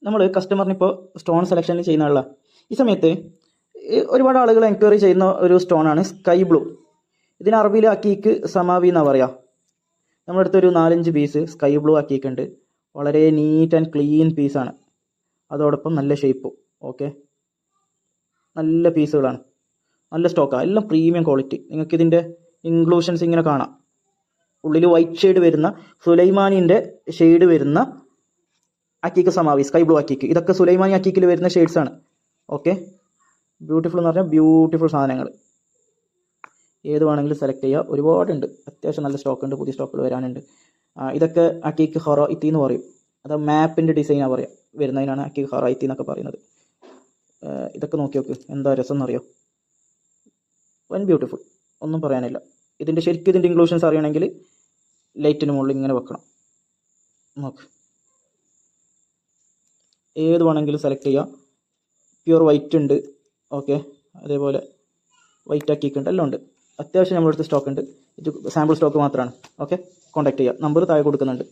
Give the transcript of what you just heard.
നമ്മൾ കസ്റ്റമറിനിപ്പോൾ stone selection ചെയ്യുന്ന ആളാണ്. ഈ സമയത്ത് ഒരുപാട് ആളുകൾ എൻക്വയറി ചെയ്യുന്ന ഒരു സ്റ്റോണാണ് സ്കൈ ബ്ലൂ. ഇതിന് അറബിയിൽ അക്കീക്ക് സമാവി എന്നാണ് പറയുക. നമ്മുടെ അടുത്തൊരു 4-5 പീസ് സ്കൈ ബ്ലൂ അക്കീക്കുണ്ട്. വളരെ നീറ്റ് ആൻഡ് ക്ലീൻ പീസാണ്, അതോടൊപ്പം നല്ല ഷേപ്പും. ഓക്കെ, നല്ല പീസുകളാണ്, നല്ല സ്റ്റോക്കാണ്, എല്ലാം പ്രീമിയം ക്വാളിറ്റി. നിങ്ങൾക്ക് ഇതിൻ്റെ ഇൻക്ലൂഷൻസ് ഇങ്ങനെ കാണാം. ഉള്ളിൽ വൈറ്റ് ഷെയ്ഡ് വരുന്ന സുലൈമാനിൻ്റെ ഷെയ്ഡ് വരുന്ന അക്കീക്ക് സമാവി, സ്കൈ ബ്ലൂ അക്കീക്ക്, ഇതൊക്കെ സുലൈമാനി അക്കീക്കിൽ വരുന്ന ഷെയ്ഡ്സാണ്. ഓക്കെ, ബ്യൂട്ടിഫുൾ എന്ന് പറഞ്ഞാൽ ബ്യൂട്ടിഫുൾ സാധനങ്ങൾ. ഏത് വേണമെങ്കിലും സെലക്ട് ചെയ്യുക. ഒരുപാടുണ്ട്, അത്യാവശ്യം നല്ല സ്റ്റോക്ക് ഉണ്ട്, പുതിയ സ്റ്റോക്കുകൾ വരാനുണ്ട്. ഇതൊക്കെ അക്കീക്ക് ഹൊറൈത്തി എന്ന് പറയും. അത് മാപ്പിൻ്റെ ഡിസൈനാണ് പറയുക, വരുന്നതിനാണ് അക്കീക്ക് ഹൊറൈത്തി എന്നൊക്കെ പറയുന്നത്. ഇതൊക്കെ നോക്കി നോക്ക്, എന്താ രസം എന്നറിയോ, വൻ ബ്യൂട്ടിഫുൾ, ഒന്നും പറയാനില്ല. ശരിക്കും ഇതിൻ്റെ ഇൻക്ലൂഷൻസ് അറിയണമെങ്കിൽ ലൈറ്റിന് മുകളിൽ ഇങ്ങനെ വെക്കണം. നോക്ക്, ഏത് വേണമെങ്കിലും സെലക്ട് ചെയ്യുക. പ്യുവർ വൈറ്റ് ഉണ്ട്. ഓക്കെ, അതേപോലെ വൈറ്റ് അക്കീക്ക് ഉണ്ട്, എല്ലാം ഉണ്ട്. അത്യാവശ്യം നമ്മളടുത്ത് സ്റ്റോക്ക് ഉണ്ട്. ഇത് സാമ്പിൾ സ്റ്റോക്ക് മാത്രമാണ്. ഓക്കെ, കോൺടാക്ട് ചെയ്യുക. നമ്പർ താഴെ കൊടുക്കുന്നുണ്ട്.